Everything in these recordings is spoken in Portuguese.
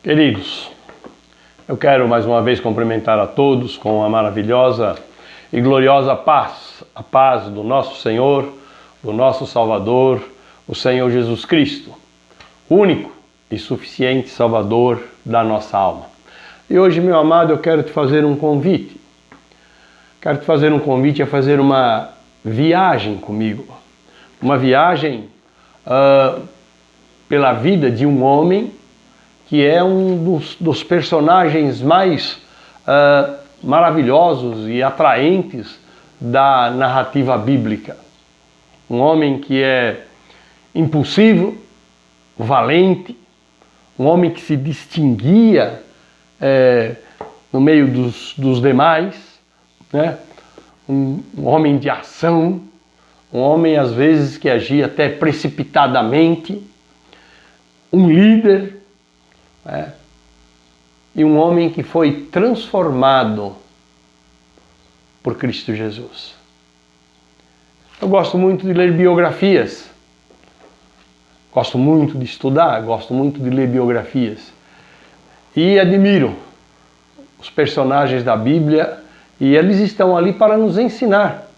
Queridos, eu quero mais uma vez cumprimentar a todos com a maravilhosa e gloriosa paz, a paz do nosso Senhor, do nosso Salvador, o Senhor Jesus Cristo, único e suficiente Salvador da nossa alma. E hoje, meu amado, eu quero te fazer um convite. Quero te fazer um convite a fazer uma viagem comigo. Uma viagem pela vida de um homem que é um dos personagens mais maravilhosos e atraentes da narrativa bíblica. Um homem que é impulsivo, valente, um homem que se distinguia no meio dos demais, né? Um homem de ação, um homem às vezes que agia até precipitadamente, um líder, e um homem que foi transformado por Cristo Jesus. Eu gosto muito de ler biografias, gosto muito de estudar, gosto muito de ler biografias e admiro os personagens da Bíblia, e eles estão ali para nos ensinar.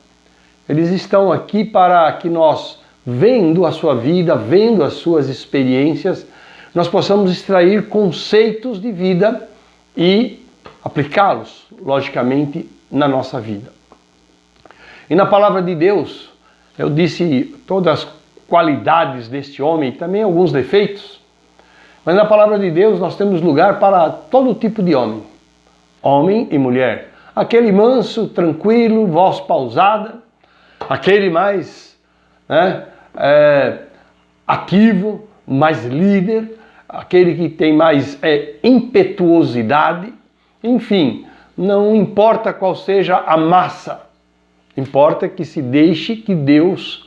Eles estão aqui para que nós, vendo a sua vida, vendo as suas experiências, nós possamos extrair conceitos de vida e aplicá-los, logicamente, na nossa vida. E na palavra de Deus, eu disse todas as qualidades deste homem e também alguns defeitos, mas na palavra de Deus nós temos lugar para todo tipo de homem, homem e mulher. Aquele manso, tranquilo, voz pausada, aquele mais ativo, mais líder, aquele que tem mais impetuosidade, enfim, não importa qual seja a massa, importa que se deixe que Deus,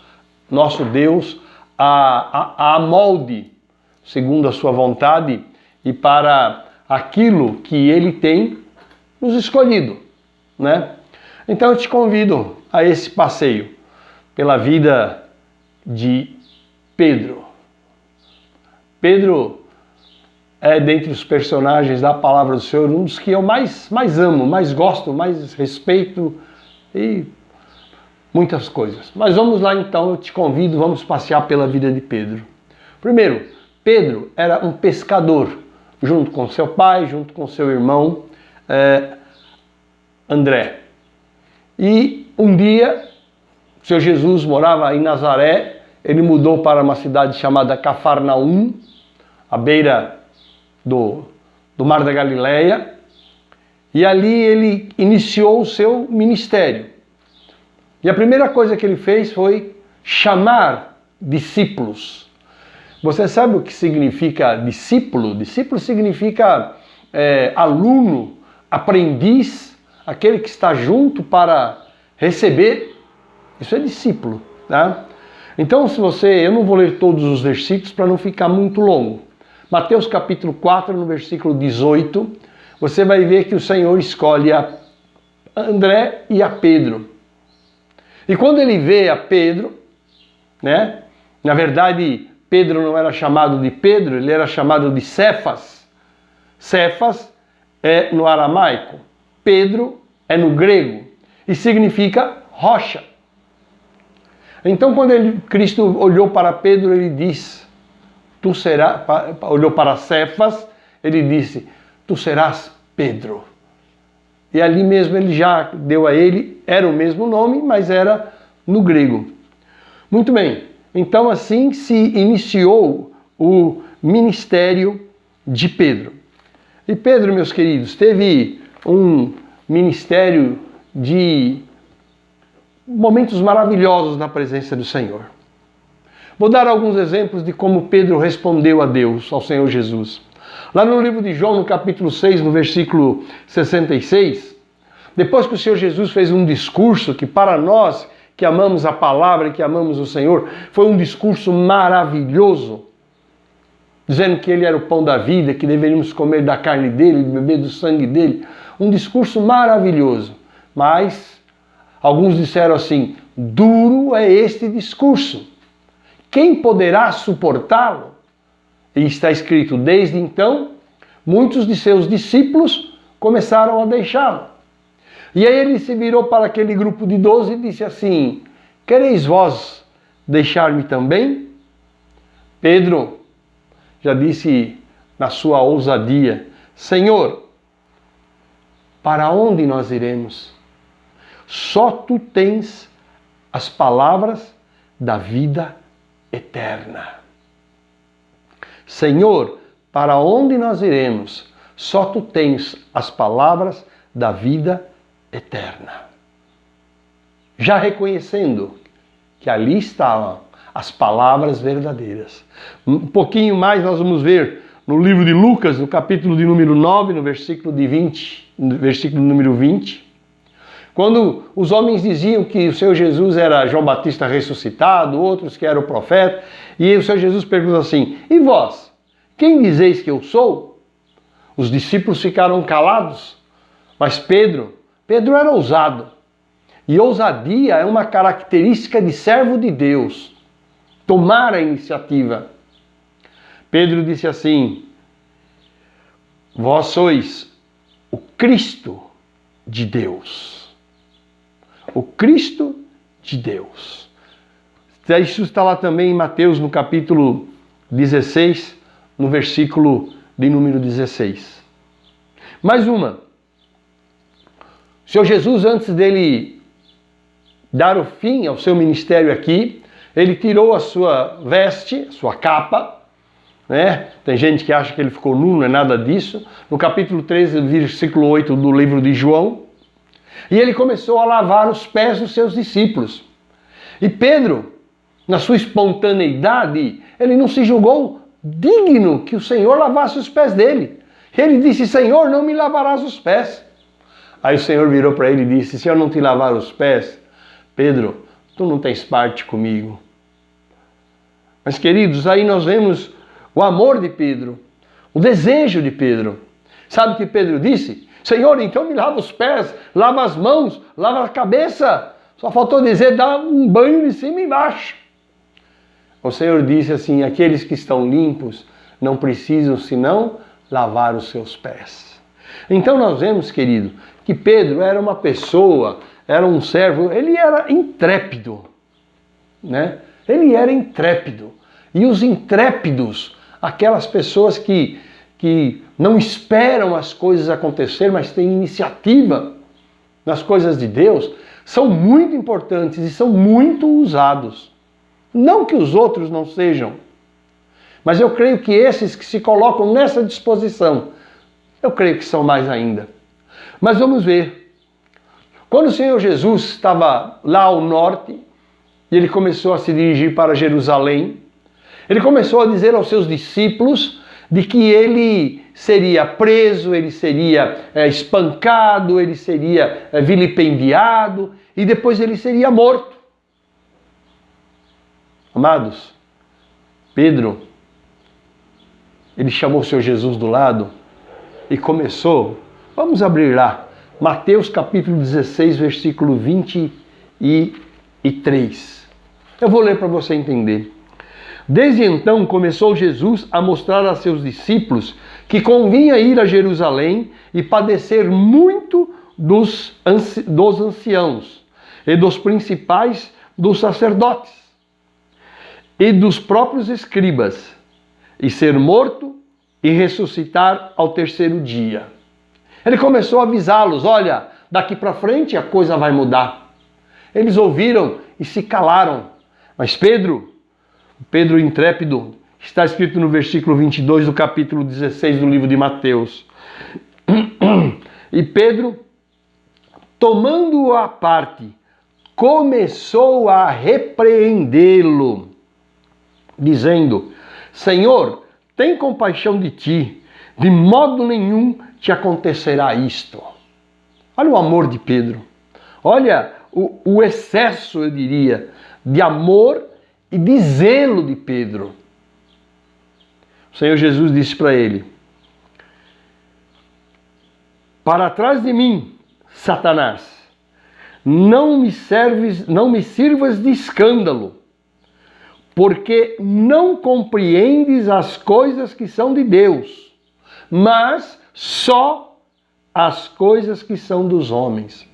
nosso Deus, a molde segundo a sua vontade e para aquilo que Ele tem nos escolhido, né? Então eu te convido a esse passeio pela vida de Pedro. Pedro é, dentre os personagens da palavra do Senhor, um dos que eu mais amo, mais gosto, mais respeito e muitas coisas. Mas vamos lá então, eu te convido, vamos passear pela vida de Pedro. Primeiro, Pedro era um pescador, junto com seu pai, junto com seu irmão André. E um dia, o Senhor Jesus morava em Nazaré, ele mudou para uma cidade chamada Cafarnaum, à beira do Mar da Galileia, e ali ele iniciou o seu ministério. E a primeira coisa que ele fez foi chamar discípulos. Você sabe o que significa discípulo? Discípulo significa aluno, aprendiz, aquele que está junto para receber. Isso é discípulo, tá? Então, eu não vou ler todos os versículos para não ficar muito longo. Mateus capítulo 4, no versículo 18, você vai ver que o Senhor escolhe a André e a Pedro. E quando ele vê a Pedro, né? Na verdade, Pedro não era chamado de Pedro, ele era chamado de Cefas. Cefas é no aramaico, Pedro é no grego e significa rocha. Então, quando Cristo olhou para Pedro, ele disse, olhou para Cefas, ele disse, tu serás Pedro. E ali mesmo ele já deu a ele, era o mesmo nome, mas era no grego. Muito bem, então assim se iniciou o ministério de Pedro. E Pedro, meus queridos, teve um ministério de momentos maravilhosos na presença do Senhor. Vou dar alguns exemplos de como Pedro respondeu a Deus, ao Senhor Jesus. Lá no livro de João, no capítulo 6, no versículo 66, depois que o Senhor Jesus fez um discurso que para nós que amamos a palavra e que amamos o Senhor, foi um discurso maravilhoso, dizendo que Ele era o pão da vida, que deveríamos comer da carne dele, beber do sangue dele. Um discurso maravilhoso. Mas alguns disseram assim, duro é este discurso. Quem poderá suportá-lo? E está escrito, desde então, muitos de seus discípulos começaram a deixá-lo. E aí ele se virou para aquele grupo de 12 e disse assim: quereis vós deixar-me também? Pedro já disse na sua ousadia: Senhor, para onde nós iremos? Só tu tens as palavras da vida eterna. Senhor, para onde nós iremos? Só tu tens as palavras da vida eterna. Já reconhecendo que ali estavam as palavras verdadeiras. Um pouquinho mais nós vamos ver no livro de Lucas, no capítulo de número 9, no versículo número 20, quando os homens diziam que o Senhor Jesus era João Batista ressuscitado, outros que era o profeta, e o Senhor Jesus pergunta assim: e vós, quem dizeis que eu sou? Os discípulos ficaram calados, mas Pedro era ousado. E ousadia é uma característica de servo de Deus. Tomar a iniciativa. Pedro disse assim: vós sois o Cristo de Deus. O Cristo de Deus. Isso está lá também em Mateus, no capítulo 16, no versículo de número 16. Mais uma. O Senhor Jesus, antes dele dar o fim ao seu ministério aqui, ele tirou a sua veste, a sua capa, né? Tem gente que acha que ele ficou nu, não é nada disso. No capítulo 13, versículo 8 do livro de João, e ele começou a lavar os pés dos seus discípulos. E Pedro, na sua espontaneidade, ele não se julgou digno que o Senhor lavasse os pés dele. Ele disse: Senhor, não me lavarás os pés. Aí o Senhor virou para ele e disse: se eu não te lavar os pés, Pedro, tu não tens parte comigo. Mas, queridos, aí nós vemos o amor de Pedro, o desejo de Pedro. Sabe o que Pedro disse? Senhor, então me lava os pés, lava as mãos, lava a cabeça. Só faltou dizer, dá um banho de cima e embaixo. O Senhor disse assim: aqueles que estão limpos não precisam senão lavar os seus pés. Então nós vemos, querido, que Pedro era uma pessoa, era um servo, ele era intrépido, né? Ele era intrépido. E os intrépidos, aquelas pessoas que não esperam as coisas acontecer, mas têm iniciativa nas coisas de Deus, são muito importantes e são muito usados. Não que os outros não sejam, mas eu creio que esses que se colocam nessa disposição, eu creio que são mais ainda. Mas vamos ver. Quando o Senhor Jesus estava lá ao norte, e ele começou a se dirigir para Jerusalém, ele começou a dizer aos seus discípulos de que ele seria preso, ele seria espancado, ele seria vilipendiado e depois ele seria morto. Amados, Pedro, ele chamou o Senhor Jesus do lado e começou, vamos abrir lá, Mateus capítulo 16, versículo 23. Eu vou ler para você entender. Desde então começou Jesus a mostrar a seus discípulos que convinha ir a Jerusalém e padecer muito dos anciãos e dos principais dos sacerdotes e dos próprios escribas, e ser morto e ressuscitar ao terceiro dia. Ele começou a avisá-los: olha, daqui para frente a coisa vai mudar. Eles ouviram e se calaram. Mas Pedro intrépido, está escrito no versículo 22 do capítulo 16 do livro de Mateus. E Pedro, tomando-o à parte, começou a repreendê-lo, dizendo: Senhor, tem compaixão de ti, de modo nenhum te acontecerá isto. Olha o amor de Pedro, olha o excesso, eu diria, de amor e de zelo de Pedro. O Senhor Jesus disse para ele: para trás de mim, Satanás, não me sirvas de escândalo, porque não compreendes as coisas que são de Deus, mas só as coisas que são dos homens.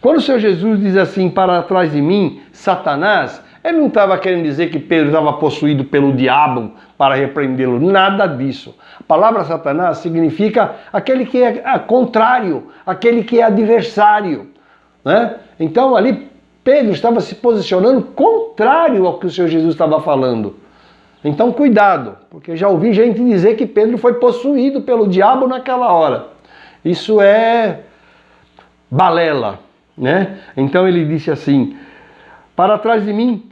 Quando o Senhor Jesus diz assim, para trás de mim, Satanás, ele não estava querendo dizer que Pedro estava possuído pelo diabo para repreendê-lo, nada disso. A palavra Satanás significa aquele que é contrário, aquele que é adversário, né? Então ali Pedro estava se posicionando contrário ao que o Senhor Jesus estava falando. Então cuidado, porque já ouvi gente dizer que Pedro foi possuído pelo diabo naquela hora. Isso é balela, né? Então ele disse assim, para trás de mim,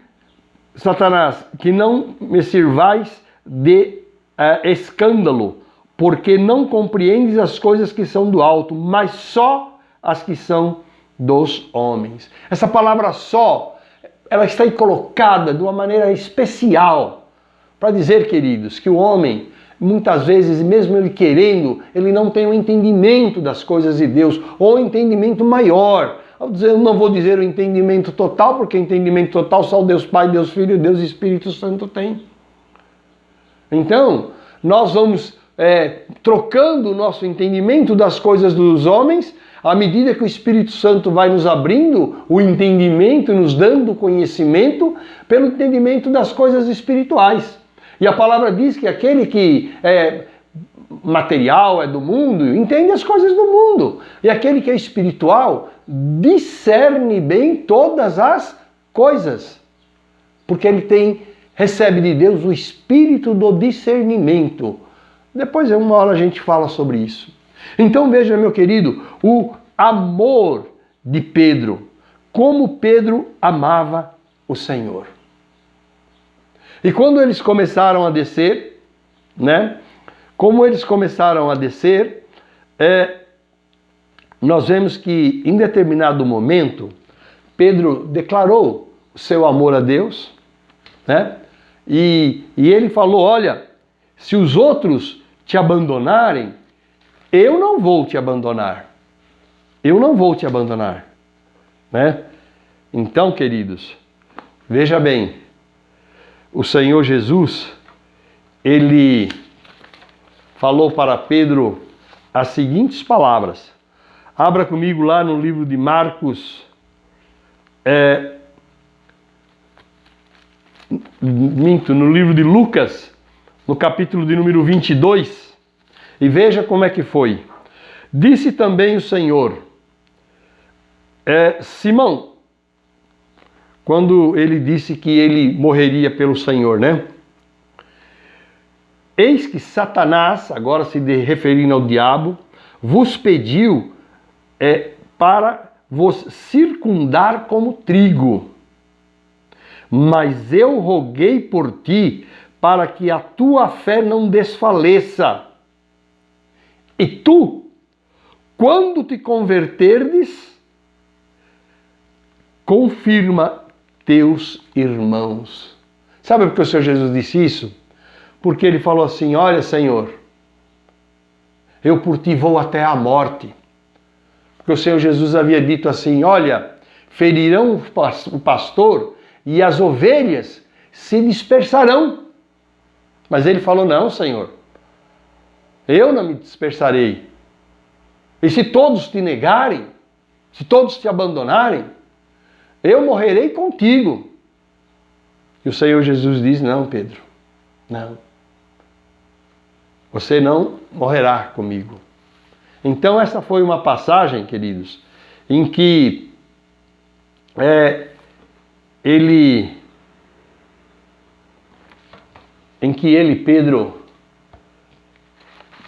Satanás, que não me sirvais de escândalo, porque não compreendes as coisas que são do alto, mas só as que são dos homens. Essa palavra só, ela está aí colocada de uma maneira especial, para dizer, queridos, que o homem, muitas vezes, mesmo ele querendo, ele não tem o entendimento das coisas de Deus, ou o entendimento maior. Eu não vou dizer o entendimento total, porque entendimento total só o Deus Pai, Deus Filho e Deus Espírito Santo tem. Então, nós vamos trocando o nosso entendimento das coisas dos homens, à medida que o Espírito Santo vai nos abrindo o entendimento, nos dando conhecimento pelo entendimento das coisas espirituais. E a palavra diz que aquele que é material, é do mundo, entende as coisas do mundo. E aquele que é espiritual discerne bem todas as coisas. Porque ele recebe de Deus o espírito do discernimento. Depois, uma hora a gente fala sobre isso. Então veja, meu querido, o amor de Pedro. Como Pedro amava o Senhor. E quando eles começaram a descer, né? Como eles começaram a descer, nós vemos que em determinado momento, Pedro declarou o seu amor a Deus, né? E ele falou, olha, se os outros te abandonarem, eu não vou te abandonar. Eu não vou te abandonar, né? Então, queridos, veja bem, o Senhor Jesus, ele falou para Pedro as seguintes palavras. Abra comigo lá no livro de Marcos, no livro de Lucas, no capítulo de número 22, e veja como é que foi. Disse também o Senhor, Simão, quando ele disse que ele morreria pelo Senhor, né? Eis que Satanás, agora se referindo ao diabo, vos pediu para vos circundar como trigo. Mas eu roguei por ti para que a tua fé não desfaleça. E tu, quando te converterdes, confirma teus irmãos. Sabe por que o Senhor Jesus disse isso? Porque ele falou assim, olha, Senhor, eu por ti vou até a morte. Porque o Senhor Jesus havia dito assim, olha, ferirão o pastor e as ovelhas se dispersarão. Mas ele falou, não, Senhor, eu não me dispersarei. E se todos te negarem, se todos te abandonarem, eu morrerei contigo. E o Senhor Jesus diz, não, Pedro, não. Você não morrerá comigo. Então essa foi uma passagem, queridos, em que Pedro,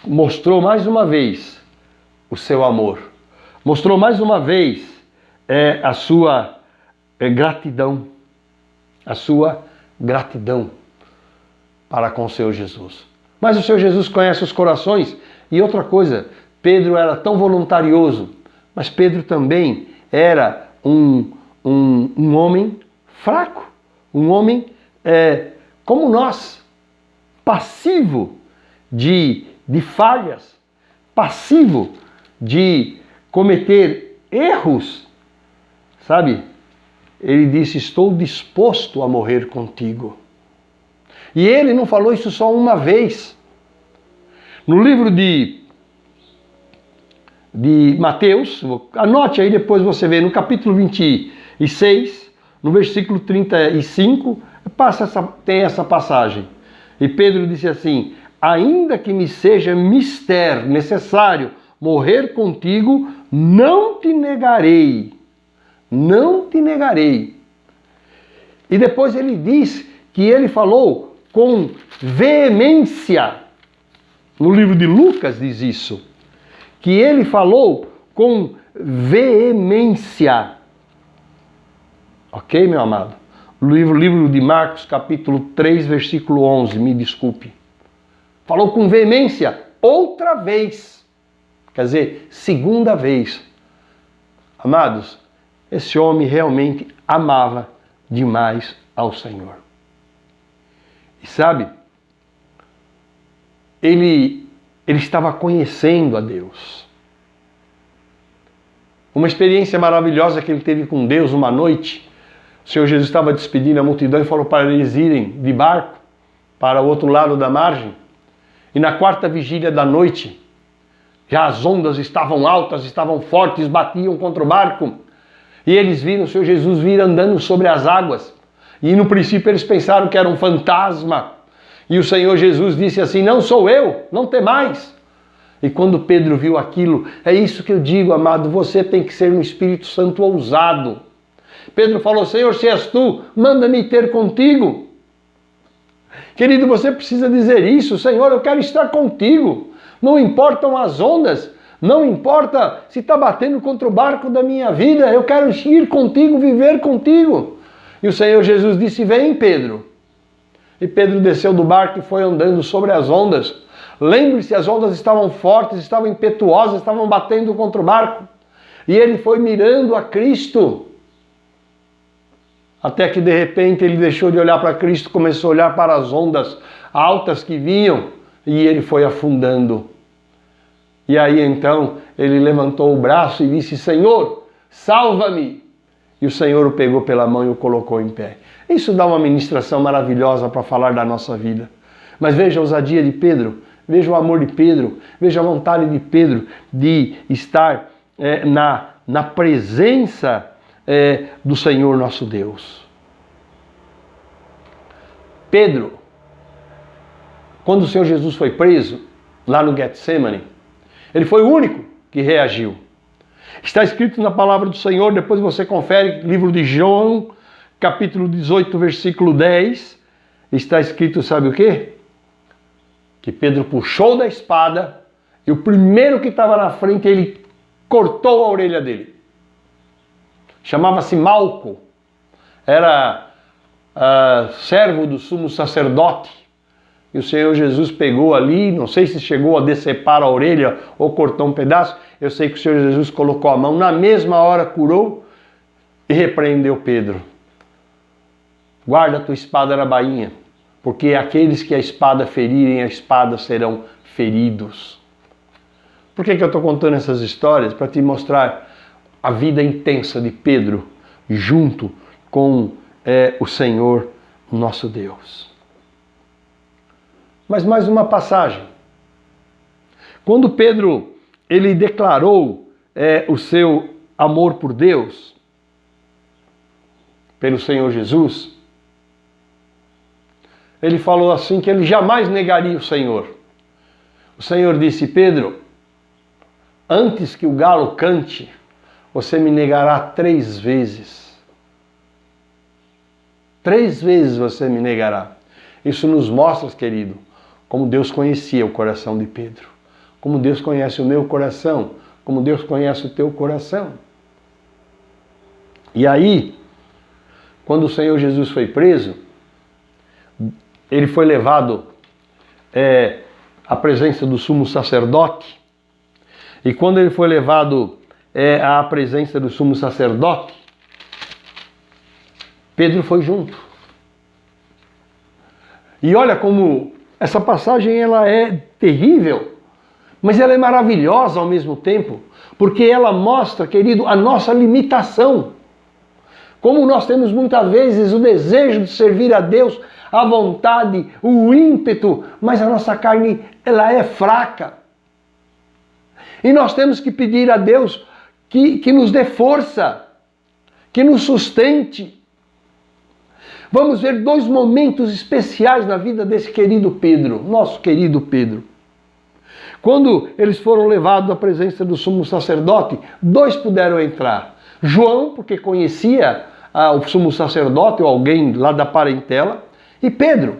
mostrou mais uma vez o seu amor. Mostrou mais uma vez a sua gratidão. A sua gratidão para com o Senhor Jesus. Mas o Senhor Jesus conhece os corações. E outra coisa, Pedro era tão voluntarioso, mas Pedro também era um homem fraco, um homem como nós, passivo de falhas, passivo de cometer erros, sabe? Ele disse, estou disposto a morrer contigo. E ele não falou isso só uma vez. No livro de Mateus, anote aí, depois você vê, no capítulo 26, no versículo 35, tem essa passagem. E Pedro disse assim: ainda que me seja mister necessário morrer contigo, não te negarei. Não te negarei. E depois ele diz que ele falou com veemência. No livro de Lucas diz isso. Que ele falou com veemência. Ok, meu amado? Livro de Marcos, capítulo 3, versículo 11, me desculpe. Falou com veemência, outra vez. Quer dizer, segunda vez. Amados, esse homem realmente amava demais ao Senhor. E sabe, ele estava conhecendo a Deus. Uma experiência maravilhosa que ele teve com Deus uma noite. O Senhor Jesus estava despedindo a multidão e falou para eles irem de barco para o outro lado da margem. E na quarta vigília da noite, já as ondas estavam altas, estavam fortes, batiam contra o barco. E eles viram o Senhor Jesus vir andando sobre as águas. E no princípio eles pensaram que era um fantasma. E o Senhor Jesus disse assim: não sou eu, não temais. E quando Pedro viu aquilo, é isso que eu digo, amado, você tem que ser um Espírito Santo ousado. Pedro falou: Senhor, se és tu, manda-me ter contigo. Querido, você precisa dizer isso: Senhor, eu quero estar contigo. Não importam as ondas, não importa se está batendo contra o barco da minha vida, eu quero ir contigo, viver contigo. E o Senhor Jesus disse: vem, Pedro. E Pedro desceu do barco e foi andando sobre as ondas. Lembre-se, as ondas estavam fortes, estavam impetuosas, estavam batendo contra o barco. E ele foi mirando a Cristo. Até que de repente ele deixou de olhar para Cristo, começou a olhar para as ondas altas que vinham. E ele foi afundando. E aí então ele levantou o braço e disse: Senhor, salva-me. E o Senhor o pegou pela mão e o colocou em pé. Isso dá uma ministração maravilhosa para falar da nossa vida. Mas veja a ousadia de Pedro, veja o amor de Pedro, veja a vontade de Pedro de estar na presença do Senhor nosso Deus. Pedro, quando o Senhor Jesus foi preso, lá no Getsemane, ele foi o único que reagiu. Está escrito na palavra do Senhor, depois você confere, livro de João, capítulo 18, versículo 10, está escrito, sabe o quê? Que Pedro puxou da espada e o primeiro que estava na frente, ele cortou a orelha dele. Chamava-se Malco, era servo do sumo sacerdote. E o Senhor Jesus pegou ali, não sei se chegou a decepar a orelha ou cortou um pedaço, eu sei que o Senhor Jesus colocou a mão, na mesma hora curou e repreendeu Pedro. Guarda a tua espada na bainha, porque aqueles que a espada ferirem, a espada serão feridos. Por que eu estou contando essas histórias? Para te mostrar a vida intensa de Pedro junto com o Senhor nosso Deus. Mas mais uma passagem. Quando Pedro ele declarou o seu amor por Deus, pelo Senhor Jesus, ele falou assim que ele jamais negaria o Senhor. O Senhor disse: Pedro, antes que o galo cante, você me negará 3 vezes. 3 vezes você me negará. Isso nos mostra, querido, como Deus conhecia o coração de Pedro. Como Deus conhece o meu coração. Como Deus conhece o teu coração. E aí, quando o Senhor Jesus foi preso, ele foi levado à presença do sumo sacerdote. E quando ele foi levado à presença do sumo sacerdote, Pedro foi junto. E olha como essa passagem ela é terrível, mas ela é maravilhosa ao mesmo tempo, porque ela mostra, querido, a nossa limitação. Como nós temos muitas vezes o desejo de servir a Deus, a vontade, o ímpeto, mas a nossa carne, ela é fraca. E nós temos que pedir a Deus que nos dê força, que nos sustente. Vamos ver dois momentos especiais na vida desse querido Pedro, nosso querido Pedro. Quando eles foram levados à presença do sumo sacerdote, dois puderam entrar. João, porque conhecia o sumo sacerdote ou alguém lá da parentela, e Pedro.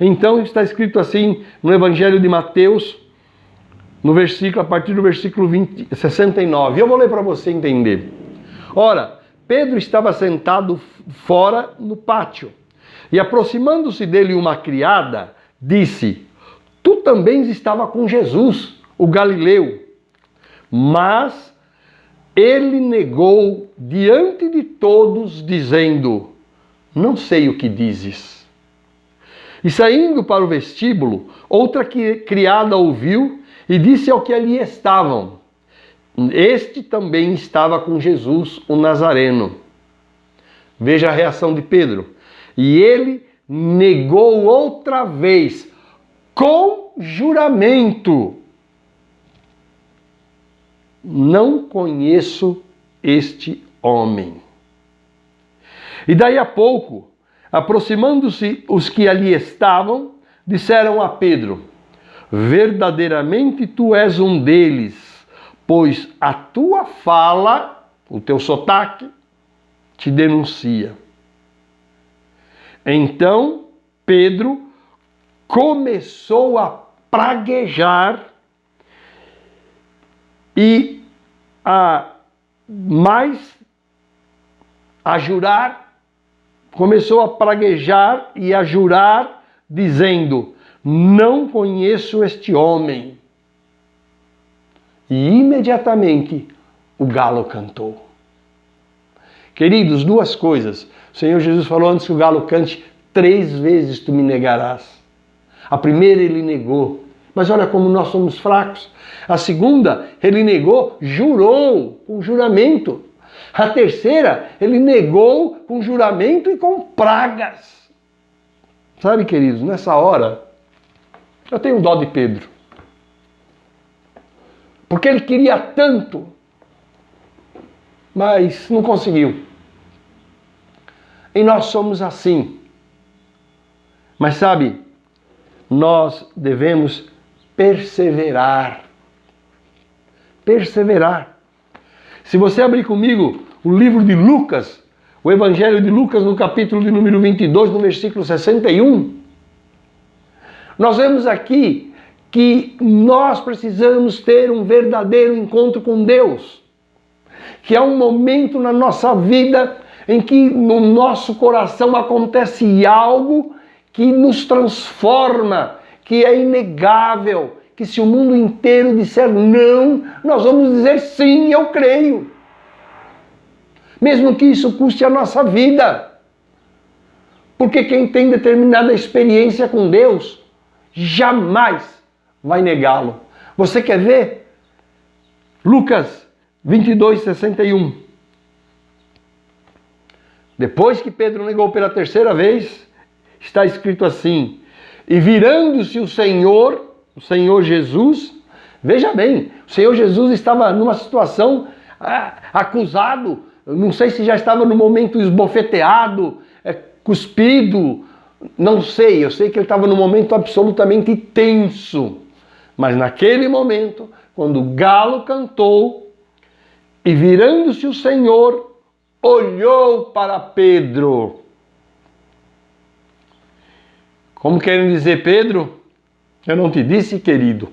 Então está escrito assim no Evangelho de Mateus, a partir do versículo 69. Eu vou ler para você entender. Ora, Pedro estava sentado fora no pátio, e aproximando-se dele uma criada, disse: Tu também estava com Jesus, o Galileu. Mas ele negou diante de todos, dizendo: Não sei o que dizes. E saindo para o vestíbulo, outra criada ouviu e disse ao que ali estavam: Este também estava com Jesus, o Nazareno. Veja a reação de Pedro. E ele negou outra vez, com juramento: Não conheço este homem. E daí a pouco, aproximando-se os que ali estavam, disseram a Pedro: Verdadeiramente tu és um deles, pois a tua fala, o teu sotaque, te denuncia. Então Pedro começou a praguejar e a jurar, começou a praguejar e a jurar, dizendo: Não conheço este homem. E imediatamente o galo cantou. Queridos, duas coisas. O Senhor Jesus falou antes que o galo cante: 3 vezes tu me negarás. A primeira ele negou, mas olha como nós somos fracos. A segunda, ele negou, jurou, com juramento. A terceira, ele negou com juramento e com pragas. Sabe, queridos, nessa hora, eu tenho dó de Pedro. Porque ele queria tanto, mas não conseguiu. E nós somos assim. Mas sabe, nós devemos perseverar. Perseverar. Se você abrir comigo o livro de Lucas, o Evangelho de Lucas, no capítulo de número 22, no versículo 61, nós vemos aqui que nós precisamos ter um verdadeiro encontro com Deus. Que é um momento na nossa vida em que no nosso coração acontece algo que nos transforma, que é inegável, que se o mundo inteiro disser não, nós vamos dizer sim, eu creio. Mesmo que isso custe a nossa vida. Porque quem tem determinada experiência com Deus, jamais vai negá-lo. Você quer ver? Lucas 22, 61. Depois que Pedro negou pela terceira vez, está escrito assim: E virando-se o Senhor Jesus, veja bem, o Senhor Jesus estava numa situação acusado, não sei se já estava no momento esbofeteado, cuspido, não sei, eu sei que ele estava num momento absolutamente tenso. Mas naquele momento, quando o galo cantou, e virando-se o Senhor, olhou para Pedro. Como querem dizer, Pedro, eu não te disse, querido?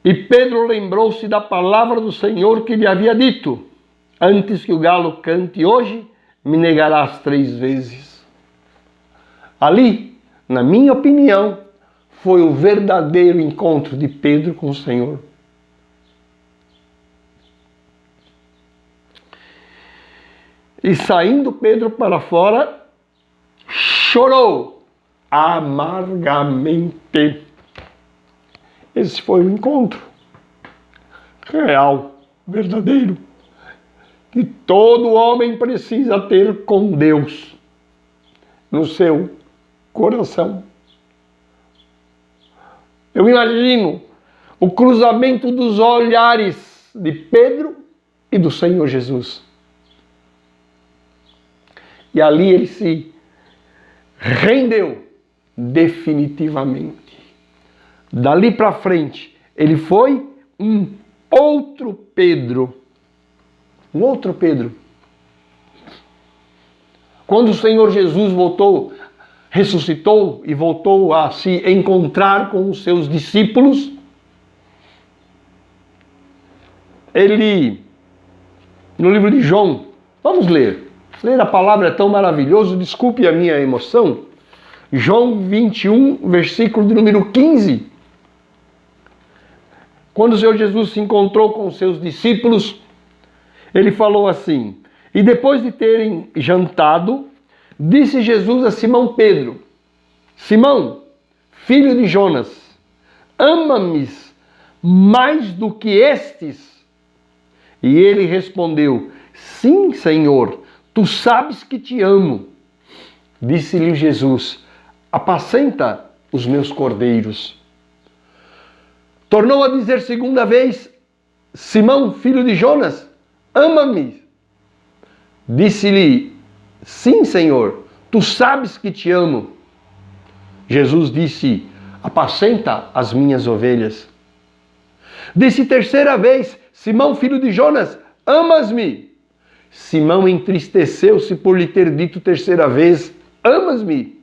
E Pedro lembrou-se da palavra do Senhor que lhe havia dito: Antes que o galo cante hoje, me negarás 3 vezes. Ali, na minha opinião, foi o verdadeiro encontro de Pedro com o Senhor. E saindo Pedro para fora, chorou amargamente. Esse foi o encontro real verdadeiro que todo homem precisa ter com Deus no seu coração. Eu imagino o cruzamento dos olhares de Pedro e do Senhor Jesus. E ali ele se rendeu definitivamente. Dali para frente, ele foi um outro Pedro. Um outro Pedro. Quando o Senhor Jesus ressuscitou e voltou a se encontrar com os seus discípulos, ele, no livro de João, vamos ler. Ler a palavra é tão maravilhoso, desculpe a minha emoção. João 21, versículo de número 15. Quando o Senhor Jesus se encontrou com os seus discípulos, ele falou assim: e depois de terem jantado, disse Jesus a Simão Pedro: Simão, filho de Jonas, ama-me mais do que estes? E ele respondeu: sim, Senhor, tu sabes que te amo. Disse-lhe Jesus: apacenta os meus cordeiros. Tornou a dizer segunda vez: Simão, filho de Jonas, ama-me. Disse-lhe: sim, Senhor, tu sabes que te amo. Jesus disse: apacenta as minhas ovelhas. Disse terceira vez: Simão, filho de Jonas, amas-me? Simão entristeceu-se por lhe ter dito terceira vez: amas-me?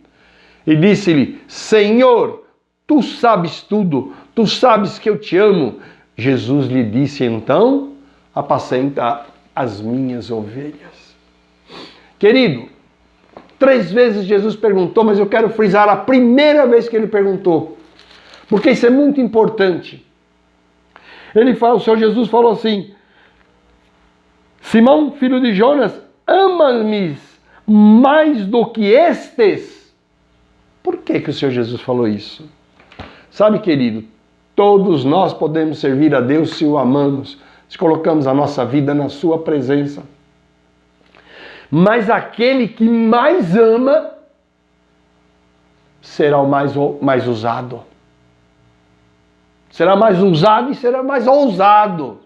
E disse-lhe: Senhor, tu sabes tudo, tu sabes que eu te amo. Jesus lhe disse então: apacenta as minhas ovelhas. Querido, 3 vezes Jesus perguntou, mas eu quero frisar a primeira vez que ele perguntou, porque isso é muito importante. O Senhor Jesus falou assim: Simão, filho de Jonas, ama-me mais do que estes? Por que o Senhor Jesus falou isso? Sabe, querido, todos nós podemos servir a Deus se o amamos, se colocamos a nossa vida na sua presença. Mas aquele que mais ama será o mais usado. Será mais usado e será mais ousado.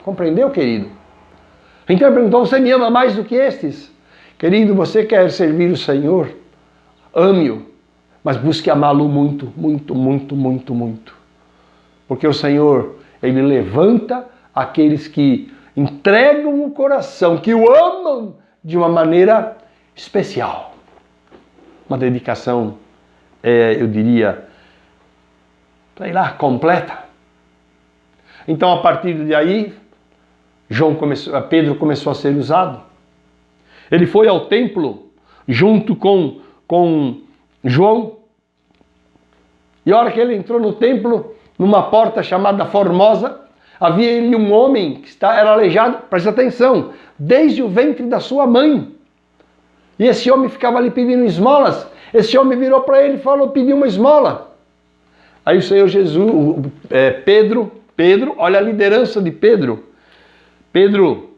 Compreendeu, querido? Então ele perguntou: você me ama mais do que estes? Querido, você quer servir o Senhor? Ame-o, mas busque amá-lo muito, muito, muito, muito, muito. Porque o Senhor, Ele levanta aqueles que entregam o coração, que o amam de uma maneira especial. Uma dedicação, eu diria, sei lá, completa. Então, a partir de aí, Pedro começou a ser usado. Ele foi ao templo junto com João. E a hora que ele entrou no templo, numa porta chamada Formosa, havia ali um homem que era aleijado, presta atenção, desde o ventre da sua mãe. E esse homem ficava ali pedindo esmolas. Esse homem virou para ele e pediu uma esmola. Aí o Senhor Jesus, Pedro, olha a liderança de Pedro. Pedro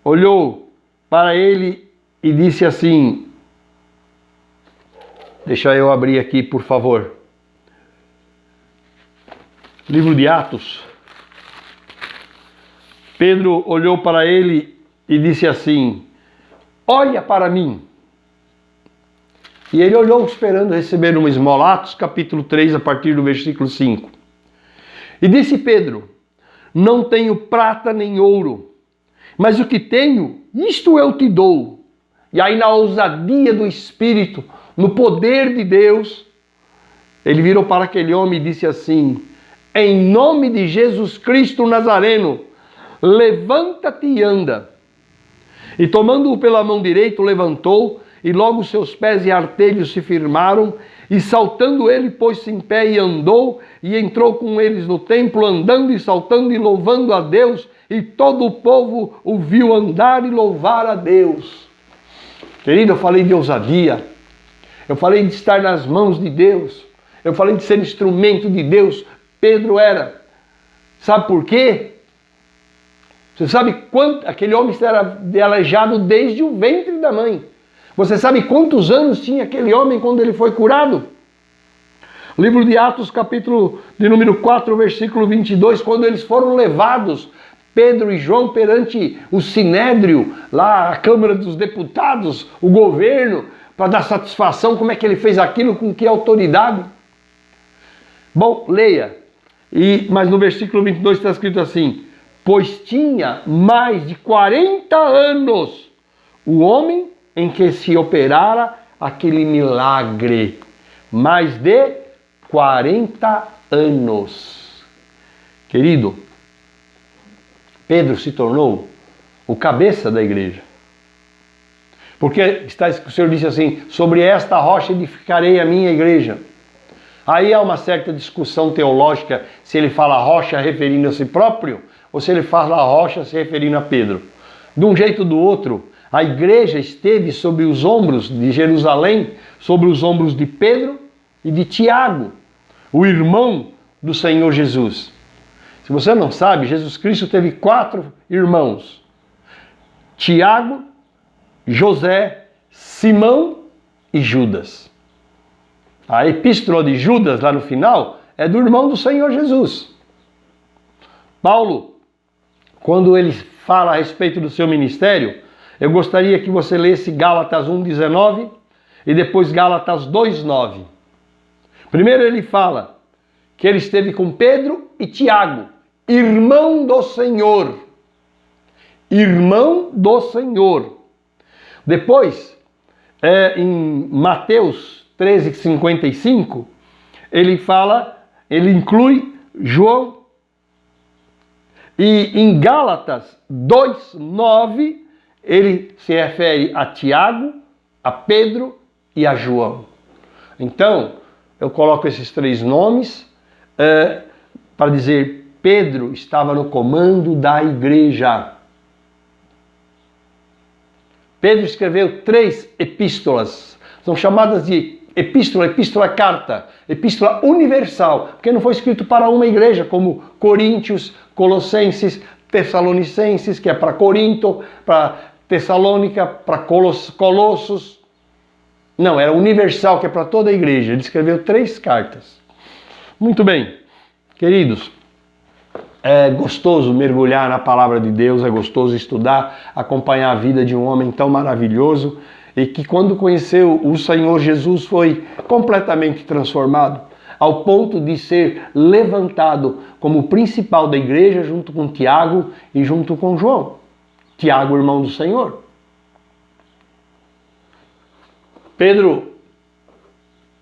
olhou para ele e disse assim, deixa eu abrir aqui, por favor. Livro de Atos. Pedro olhou para ele e disse assim, olha para mim. E ele olhou esperando receber uma esmola. Atos capítulo 3, a partir do versículo 5. E disse Pedro, não tenho prata nem ouro, mas o que tenho, isto eu te dou. E aí na ousadia do Espírito, no poder de Deus, ele virou para aquele homem e disse assim, em nome de Jesus Cristo Nazareno, levanta-te e anda. E tomando-o pela mão direita, o levantou, e logo seus pés e artelhos se firmaram, e saltando ele, pôs-se em pé e andou, e entrou com eles no templo, andando e saltando e louvando a Deus, e todo o povo o viu andar e louvar a Deus. Querido, eu falei de ousadia, eu falei de estar nas mãos de Deus, eu falei de ser instrumento de Deus. Pedro era. Sabe por quê? Você sabe quanto aquele homem era aleijado desde o ventre da mãe. Você sabe quantos anos tinha aquele homem quando ele foi curado? Livro de Atos, capítulo de número 4, versículo 22, quando eles foram levados, Pedro e João, perante o Sinédrio, lá a Câmara dos Deputados, o governo, para dar satisfação, como é que ele fez aquilo, com que autoridade? Bom, leia. Mas no versículo 22 está escrito assim: pois tinha mais de 40 anos o homem em que se operara aquele milagre. Mais de 40 anos. Querido, Pedro se tornou o cabeça da igreja. Porque o Senhor disse assim: sobre esta rocha edificarei a minha igreja. Aí há uma certa discussão teológica se ele fala rocha referindo a si próprio ou se ele fala rocha se referindo a Pedro. De um jeito ou do outro, a igreja esteve sobre os ombros de Jerusalém, sobre os ombros de Pedro e de Tiago, o irmão do Senhor Jesus. Se você não sabe, Jesus Cristo teve 4 irmãos: Tiago, José, Simão e Judas. A epístola de Judas, lá no final, é do irmão do Senhor Jesus. Paulo, quando ele fala a respeito do seu ministério, eu gostaria que você lesse Gálatas 1:19 e depois Gálatas 2:9. Primeiro ele fala que ele esteve com Pedro e Tiago, irmão do Senhor. Irmão do Senhor. Depois, em Mateus 13:55, ele inclui João. E em Gálatas 2:9, ele se refere a Tiago, a Pedro e a João. Então, eu coloco esses 3 nomes para dizer: Pedro estava no comando da igreja. Pedro escreveu 3 epístolas. São chamadas de epístola carta, epístola universal, porque não foi escrito para uma igreja, como Coríntios, Colossenses, Tessalonicenses, que é para Corinto, para Tessalônica, para Colossos. Não, era universal, que é para toda a igreja. Ele escreveu 3 cartas. Muito bem, queridos, é gostoso mergulhar na palavra de Deus, é gostoso estudar, acompanhar a vida de um homem tão maravilhoso e que quando conheceu o Senhor Jesus foi completamente transformado, ao ponto de ser levantado como principal da igreja junto com Tiago e junto com João. Tiago, irmão do Senhor. Pedro,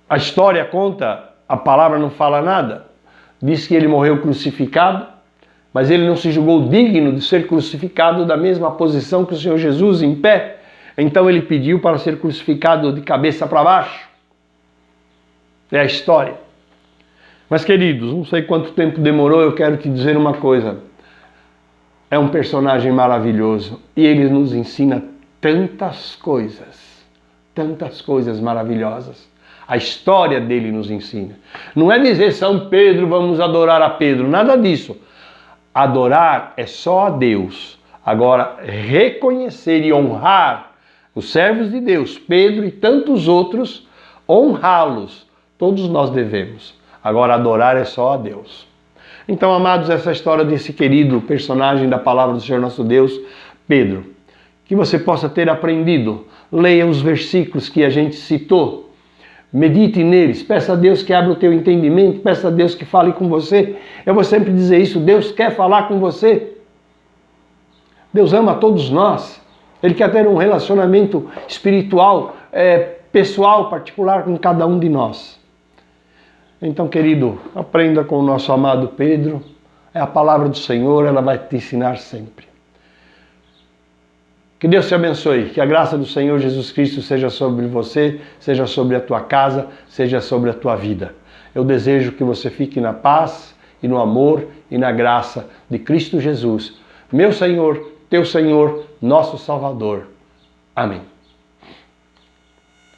a história conta, a palavra não fala nada, diz que ele morreu crucificado, mas ele não se julgou digno de ser crucificado da mesma posição que o Senhor Jesus, em pé. Então ele pediu para ser crucificado de cabeça para baixo. É a história. Mas, queridos, não sei quanto tempo demorou, eu quero te dizer uma coisa. É um personagem maravilhoso e ele nos ensina tantas coisas maravilhosas. A história dele nos ensina. Não é dizer São Pedro, vamos adorar a Pedro, nada disso. Adorar é só a Deus. Agora, reconhecer e honrar os servos de Deus, Pedro e tantos outros, honrá-los, todos nós devemos. Agora, adorar é só a Deus. Então, amados, essa história desse querido personagem da palavra do Senhor nosso Deus, Pedro, que você possa ter aprendido. Leia os versículos que a gente citou. Medite neles, peça a Deus que abra o teu entendimento, peça a Deus que fale com você. Eu vou sempre dizer isso, Deus quer falar com você. Deus ama todos nós. Ele quer ter um relacionamento espiritual, pessoal, particular com cada um de nós. Então, querido, aprenda com o nosso amado Pedro. É a palavra do Senhor, ela vai te ensinar sempre. Que Deus te abençoe, que a graça do Senhor Jesus Cristo seja sobre você, seja sobre a tua casa, seja sobre a tua vida. Eu desejo que você fique na paz e no amor e na graça de Cristo Jesus, meu Senhor, teu Senhor, nosso Salvador. Amém.